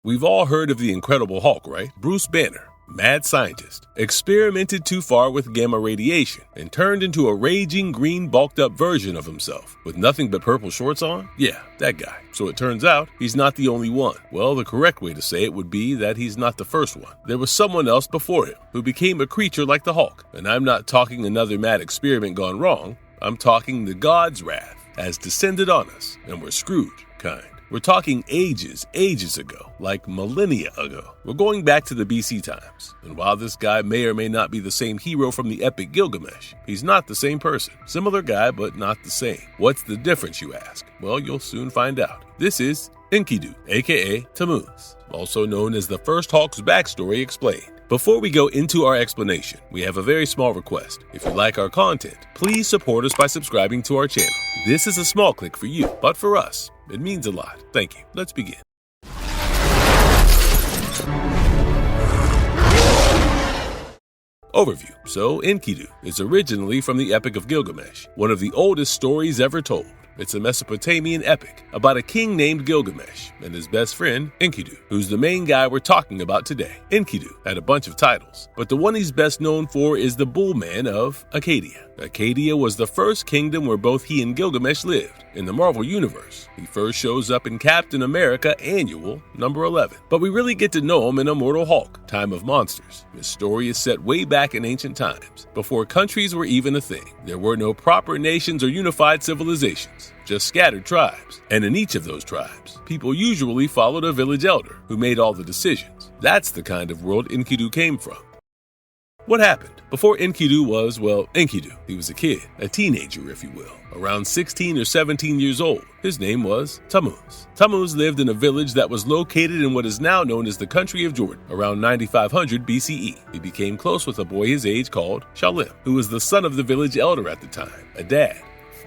We've all heard of the Incredible Hulk, right? Bruce Banner, mad scientist, experimented too far with gamma radiation and turned into a raging green bulked up version of himself with nothing but purple shorts on? Yeah, that guy. So it turns out he's not the only one. Well, the correct way to say it would be that he's not the first one. There was someone else before him who became a creature like the Hulk. And I'm not talking another mad experiment gone wrong. I'm talking the God's wrath has descended on us and we're screwed kind. We're talking ages ago, like millennia ago. We're going back to the BC times. And while this guy may or may not be the same hero from the epic Gilgamesh, he's not the same person. Similar guy, but not the same. What's the difference, you ask? Well, you'll soon find out. This is Enkidu, aka Tammuz, also known as the first Hulk's backstory explained. Before we go into our explanation, we have a very small request. If you like our content, please support us by subscribing to our channel. This is a small click for you, but for us, it means a lot. Thank you. Let's begin. Overview. So, Enkidu is originally from the Epic of Gilgamesh, one of the oldest stories ever told. It's a Mesopotamian epic about a king named Gilgamesh and his best friend, Enkidu, who's the main guy we're talking about today. Enkidu had a bunch of titles, but the one he's best known for is the Bullman of Acadia. Acadia was the first kingdom where both he and Gilgamesh lived. In the Marvel Universe, he first shows up in Captain America Annual number 11. But we really get to know him in Immortal Hulk, Time of Monsters. His story is set way back in ancient times, before countries were even a thing. There were no proper nations or unified civilizations, just scattered tribes. And in each of those tribes, people usually followed a village elder who made all the decisions. That's the kind of world Enkidu came from. What happened? Before Enkidu was, well, Enkidu. He was a kid, a teenager, if you will, around 16 or 17 years old. His name was Tammuz. Tammuz lived in a village that was located in what is now known as the country of Jordan, around 9500 BCE. He became close with a boy his age called Shalim, who was the son of the village elder at the time, a dad.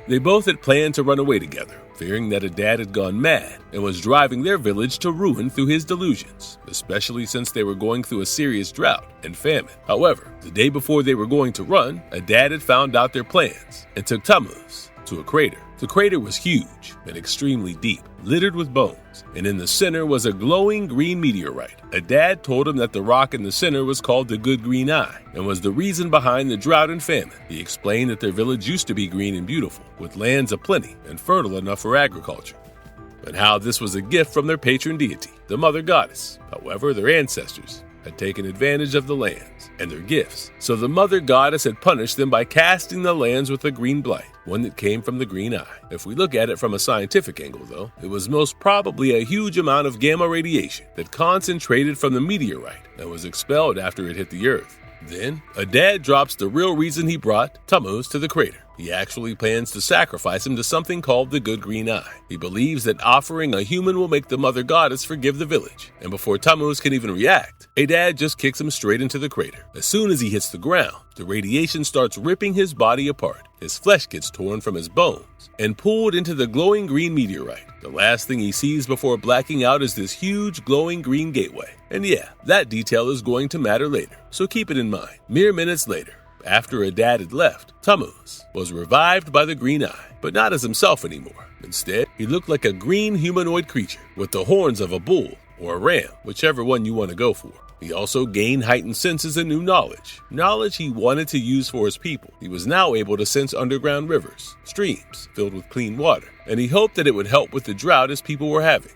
They both had planned to run away together, fearing that a dad had gone mad and was driving their village to ruin through his delusions, especially since they were going through a serious drought and famine. However, the day before they were going to run, a dad had found out their plans and took Tammuz to a crater. The crater was huge and extremely deep, littered with bones, and in the center was a glowing green meteorite. A dad told him that the rock in the center was called the Good Green Eye and was the reason behind the drought and famine. He explained that their village used to be green and beautiful, with lands aplenty and fertile enough for agriculture, and how this was a gift from their patron deity, the mother goddess. However, their ancestors had taken advantage of the lands and their gifts, so the mother goddess had punished them by casting the lands with a green blight, one that came from the green eye. If we look at it from a scientific angle, though, it was most probably a huge amount of gamma radiation that concentrated from the meteorite and was expelled after it hit the earth. Then, a dad drops the real reason he brought Tammuz to the crater. He actually plans to sacrifice him to something called the Good Green Eye. He believes that offering a human will make the mother goddess forgive the village. And before Tammuz can even react, a dad just kicks him straight into the crater. As soon as he hits the ground, the radiation starts ripping his body apart. His flesh gets torn from his bones and pulled into the glowing green meteorite. The last thing he sees before blacking out is this huge glowing green gateway. And yeah, that detail is going to matter later, so keep it in mind. Mere minutes later, after a dad had left, Tammuz was revived by the green eye, but not as himself anymore. Instead, he looked like a green humanoid creature with the horns of a bull or a ram, whichever one you want to go for. He also gained heightened senses and new knowledge he wanted to use for his people. He was now able to sense underground rivers, streams filled with clean water, and he hoped that it would help with the drought his people were having.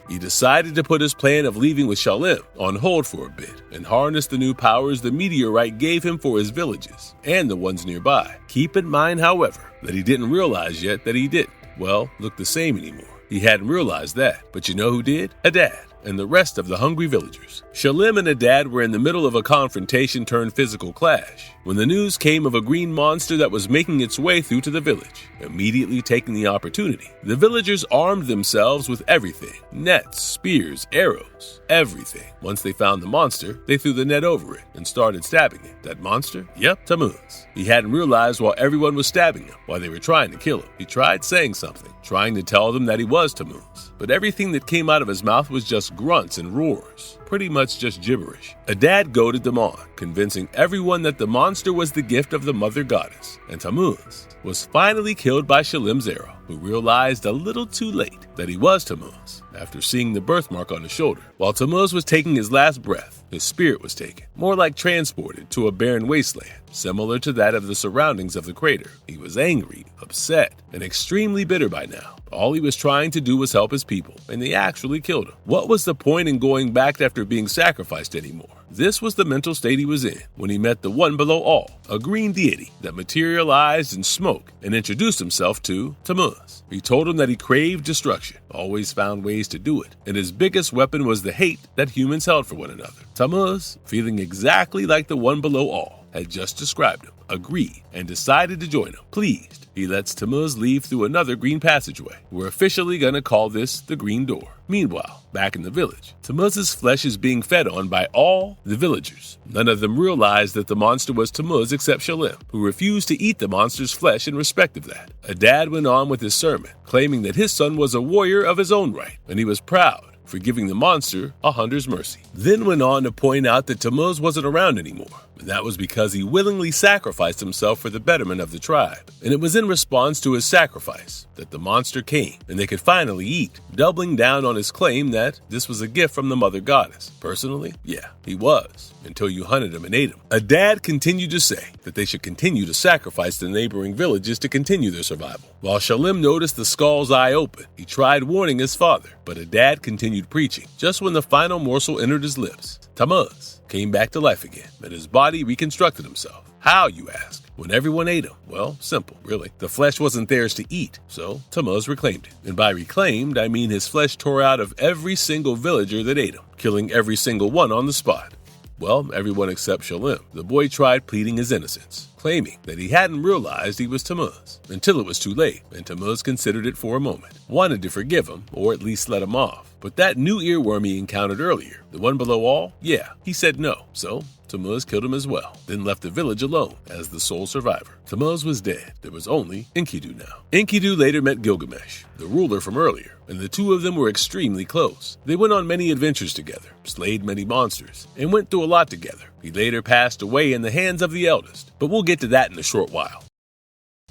He decided to put his plan of leaving with Shalim on hold for a bit and harness the new powers the meteorite gave him for his villages and the ones nearby. Keep in mind, however, that he didn't realize yet that he didn't, look the same anymore. He hadn't realized that, but you know who did? Adad and the rest of the hungry villagers. Shalim and Adad were in the middle of a confrontation turned physical clash when the news came of a green monster that was making its way through to the village. Immediately taking the opportunity, the villagers armed themselves with everything: nets, spears, arrows, everything. Once they found the monster, they threw the net over it and started stabbing it. That monster? Yep, Tammuz. He hadn't realized while everyone was stabbing him, while they were trying to kill him. He tried saying something, trying to tell them that he was Tammuz, but everything that came out of his mouth was just grunts and roars, pretty much just gibberish. Adad goaded them on, convincing everyone that the monster was the gift of the mother goddess, and Tammuz was finally killed by Shalim's arrow. who realized a little too late that he was Tammuz after seeing the birthmark on his shoulder. While Tammuz was taking his last breath, his spirit was taken, more like transported to a barren wasteland, similar to that of the surroundings of the crater. He was angry, upset, and extremely bitter by now. All he was trying to do was help his people, and they actually killed him. What was the point in going back after being sacrificed anymore? This was the mental state he was in when he met the one below all, a green deity that materialized in smoke and introduced himself to Tammuz. He told him that he craved destruction, always found ways to do it, and his biggest weapon was the hate that humans held for one another. Tammuz, feeling exactly like the one below all had just described him, agreed and decided to join him. Pleased, he lets Tammuz leave through another green passageway. We're officially gonna call this the Green Door. Meanwhile, back in the village, Tammuz's flesh is being fed on by all the villagers. None of them realized that the monster was Tammuz except Shalim, who refused to eat the monster's flesh in respect of that. A dad went on with his sermon, claiming that his son was a warrior of his own right, and he was proud for giving the monster a hunter's mercy. Then went on to point out that Tammuz wasn't around anymore, and that was because he willingly sacrificed himself for the betterment of the tribe. And it was in response to his sacrifice that the monster came, and they could finally eat, doubling down on his claim that this was a gift from the mother goddess. Personally, yeah, he was, until you hunted him and ate him. A dad continued to say that they should continue to sacrifice the neighboring villages to continue their survival. While Shalim noticed the skull's eye open, he tried warning his father, but a dad continued preaching. Just when the final morsel entered his lips, Tammuz came back to life again, and his body reconstructed himself. How, you ask? When everyone ate him? Well, simple, really. The flesh wasn't theirs to eat, so Tammuz reclaimed it. And by reclaimed, I mean his flesh tore out of every single villager that ate him, killing every single one on the spot. Well, everyone except Shalim. The boy tried pleading his innocence, claiming that he hadn't realized he was Tammuz until it was too late, and Tammuz considered it for a moment, wanted to forgive him, or at least let him off. But that new earworm he encountered earlier, the one below all, yeah, he said no, so Tammuz killed him as well, then left the village alone as the sole survivor. Tammuz was dead. There was only Enkidu now. Enkidu later met Gilgamesh, the ruler from earlier, and the two of them were extremely close. They went on many adventures together, slayed many monsters, and went through a lot together. He later passed away in the hands of the eldest, but we'll get to that in a short while.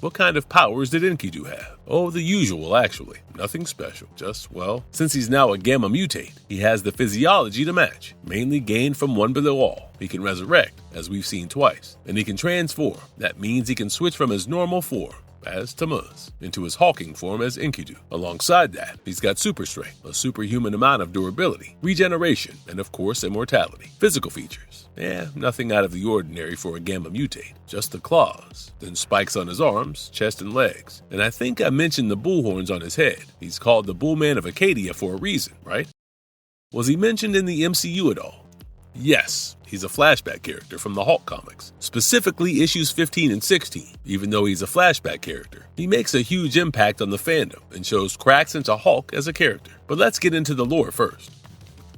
What kind of powers did Enkidu have? Oh, the usual, actually. Nothing special. Just, well, since he's now a gamma mutate, he has the physiology to match, mainly gained from one below all. He can resurrect, as we've seen twice, and he can transform. That means he can switch from his normal form, as Tammuz, into his hulking form as Enkidu. Alongside that, he's got super strength, a superhuman amount of durability, regeneration, and of course immortality. Physical features, nothing out of the ordinary for a gamma mutate. Just the claws, then spikes on his arms, chest, and legs. And I think I mentioned the bull horns on his head. He's called the Bullman of Acadia for a reason, right? Was he mentioned in the MCU at all? Yes, he's a flashback character from the Hulk comics, specifically issues 15 and 16. Even though he's a flashback character, he makes a huge impact on the fandom and shows cracks into Hulk as a character. But let's get into the lore first.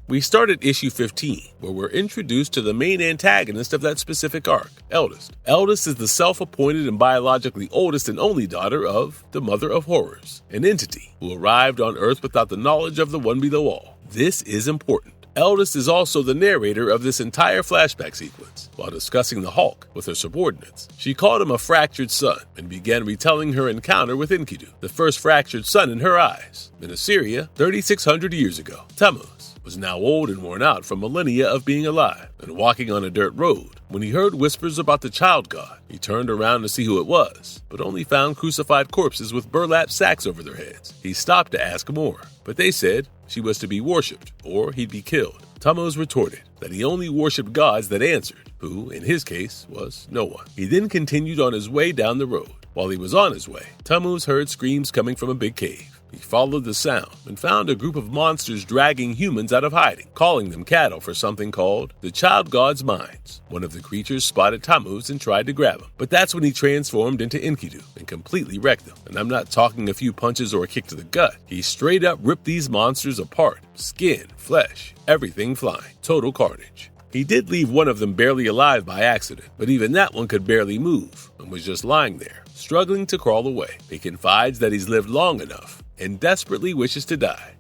We start at issue 15, where we're introduced to the main antagonist of that specific arc, Eldest. Eldest is the self-appointed and biologically oldest and only daughter of the Mother of Horrors, an entity who arrived on Earth without the knowledge of the one below all. This is important. Eldest is also the narrator of this entire flashback sequence. While discussing the Hulk with her subordinates, she called him a fractured son and began retelling her encounter with Enkidu, the first fractured son in her eyes, in Assyria 3,600 years ago. Tammuz was now old and worn out from millennia of being alive and walking on a dirt road. When he heard whispers about the child god, he turned around to see who it was, but only found crucified corpses with burlap sacks over their heads. He stopped to ask more, but they said she was to be worshipped or he'd be killed. Tammuz retorted that he only worshipped gods that answered, who, in his case, was no one. He then continued on his way down the road. While he was on his way, Tammuz heard screams coming from a big cave. He followed the sound and found a group of monsters dragging humans out of hiding, calling them cattle for something called the child god's mines. One of the creatures spotted Tammuz and tried to grab him, but that's when he transformed into Enkidu and completely wrecked them. And I'm not talking a few punches or a kick to the gut. He straight up ripped these monsters apart, skin, flesh, everything flying. Total carnage. He did leave one of them barely alive by accident, but even that one could barely move and was just lying there, struggling to crawl away. He confides that he's lived long enough and desperately wishes to die.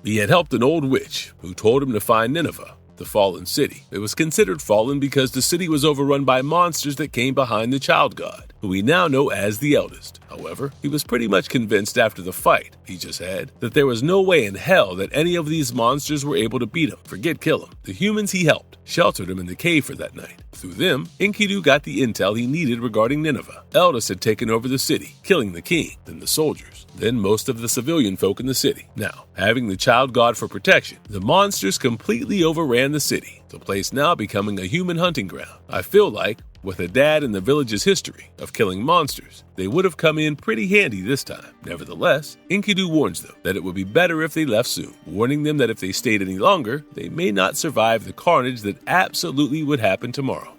He had helped an old witch who told him to find Nineveh, the fallen city. It was considered fallen because the city was overrun by monsters that came behind the child god. who we now know as the eldest. However, he was pretty much convinced after the fight he just had that there was no way in hell that any of these monsters were able to beat him. Forget kill him. The humans he helped sheltered him in the cave for that night. Through them, Enkidu got the intel he needed regarding Nineveh. Eldest had taken over the city, killing the king, then the soldiers, then most of the civilian folk in the city. Now, having the child god for protection, the monsters completely overran the city, the place now becoming a human hunting ground. I feel like, with a dad in the village's history of killing monsters, they would have come in pretty handy this time. Nevertheless, Enkidu warns them that it would be better if they left soon, warning them that if they stayed any longer, they may not survive the carnage that absolutely would happen tomorrow.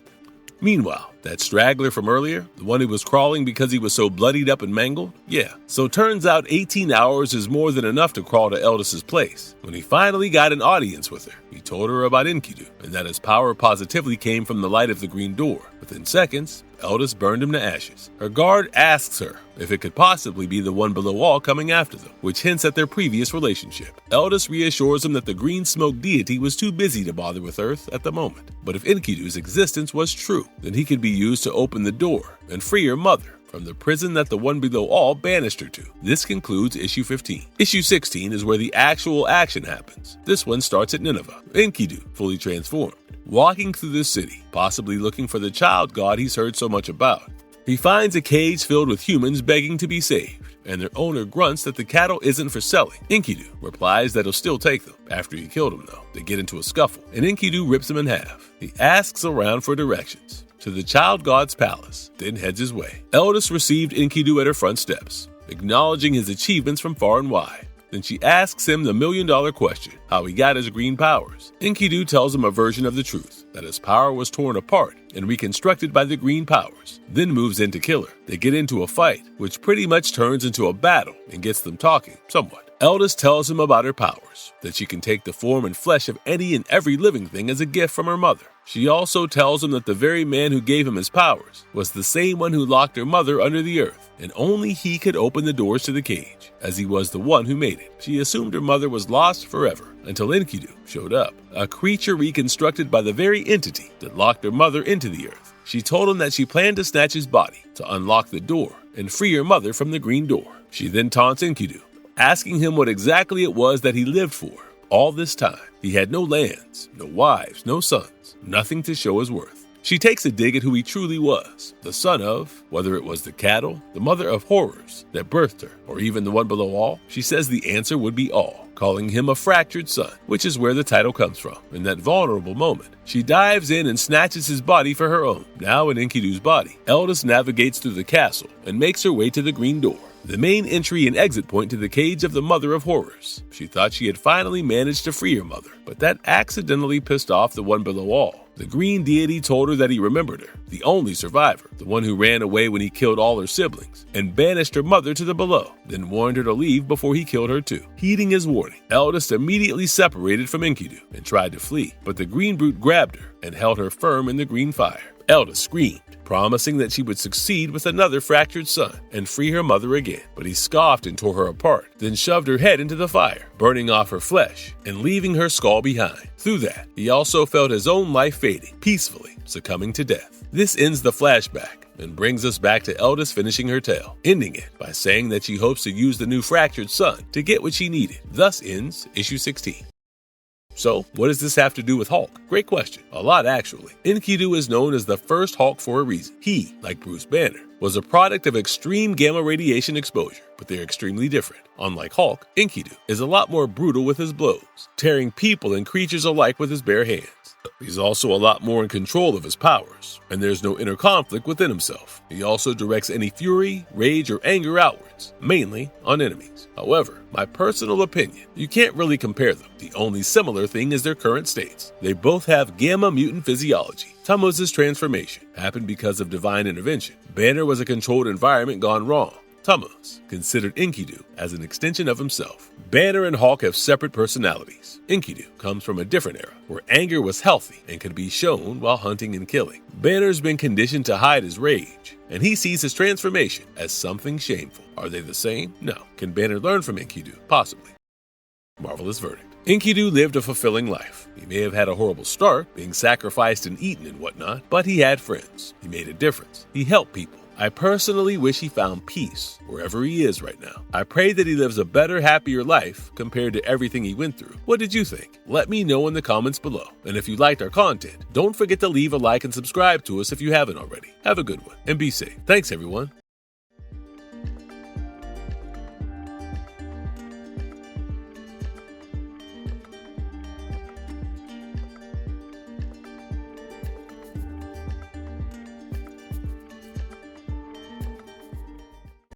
Meanwhile, that straggler from earlier, the one who was crawling because he was so bloodied up and mangled? Yeah, so turns out 18 hours is more than enough to crawl to Eldest's place. When he finally got an audience with her, he told her about Enkidu, and that his power positively came from the light of the green door. Within seconds, Eldest burned him to ashes. Her guard asks her if it could possibly be the one below all coming after them, which hints at their previous relationship. Eldest reassures him that the green smoke deity was too busy to bother with Earth at the moment. But if Enkidu's existence was true, then he could be used to open the door and free her mother from the prison that the one below all banished her to. This concludes issue 15. Issue 16 is where the actual action happens. This one starts at Nineveh. Enkidu, fully transformed, walking through the city, possibly looking for the child god he's heard so much about. He finds a cage filled with humans begging to be saved, and their owner grunts that the cattle isn't for selling. Enkidu replies that he'll still take them. After he killed him, though, they get into a scuffle, and Enkidu rips him in half. He asks around for directions to the child god's palace, then heads his way. Eldest received Enkidu at her front steps, acknowledging his achievements from far and wide. Then she asks him the million-dollar question, how he got his green powers. Enkidu tells him a version of the truth, that his power was torn apart and reconstructed by the green powers, then moves in to kill her. They get into a fight, which pretty much turns into a battle and gets them talking, somewhat. Eldest tells him about her powers, that she can take the form and flesh of any and every living thing as a gift from her mother. She also tells him that the very man who gave him his powers was the same one who locked her mother under the earth, and only he could open the doors to the cage, as he was the one who made it. She assumed her mother was lost forever, until Enkidu showed up, a creature reconstructed by the very entity that locked her mother into the earth. She told him that she planned to snatch his body, to unlock the door, and free her mother from the green door. She then taunts Enkidu, asking him what exactly it was that he lived for. All this time, he had no lands, no wives, no sons, nothing to show his worth. She takes a dig at who he truly was, the son of, whether it was the cattle, the mother of horrors that birthed her, or even the one below all. She says the answer would be all, calling him a fractured son, which is where the title comes from. In that vulnerable moment, she dives in and snatches his body for her own. Now in Enkidu's body, Eldest navigates through the castle and makes her way to the green door, the main entry and exit point to the cage of the Mother of Horrors. She thought she had finally managed to free her mother, but that accidentally pissed off the one below all. The green deity told her that he remembered her, the only survivor, the one who ran away when he killed all her siblings, and banished her mother to the below, then warned her to leave before he killed her too. Heeding his warning, Eldest immediately separated from Enkidu and tried to flee, but the green brute grabbed her and held her firm in the green fire. Eldest screamed, promising that she would succeed with another fractured son and free her mother again. But he scoffed and tore her apart, then shoved her head into the fire, burning off her flesh and leaving her skull behind. Through that, he also felt his own life fading, peacefully succumbing to death. This ends the flashback and brings us back to Eldest finishing her tale, ending it by saying that she hopes to use the new fractured son to get what she needed. Thus ends issue 16. So, what does this have to do with Hulk? Great question. A lot, actually. Enkidu is known as the first Hulk for a reason. He, like Bruce Banner, was a product of extreme gamma radiation exposure, but they're extremely different. Unlike Hulk, Enkidu is a lot more brutal with his blows, tearing people and creatures alike with his bare hands. He's also a lot more in control of his powers, and there's no inner conflict within himself. He also directs any fury, rage, or anger outwards, mainly on enemies. However, my personal opinion, you can't really compare them. The only similar thing is their current states. They both have gamma mutant physiology. Tumos' transformation happened because of divine intervention. Banner was a controlled environment gone wrong. Tumos considered Enkidu as an extension of himself. Banner and Hulk have separate personalities. Enkidu comes from a different era, where anger was healthy and could be shown while hunting and killing. Banner's been conditioned to hide his rage, and he sees his transformation as something shameful. Are they the same? No. Can Banner learn from Enkidu? Possibly. Marvelous verdict. Enkidu lived a fulfilling life. He may have had a horrible start, being sacrificed and eaten and whatnot, but he had friends. He made a difference. He helped people. I personally wish he found peace wherever he is right now. I pray that he lives a better, happier life compared to everything he went through. What did you think? Let me know in the comments below. And if you liked our content, don't forget to leave a like and subscribe to us if you haven't already. Have a good one and be safe. Thanks, everyone.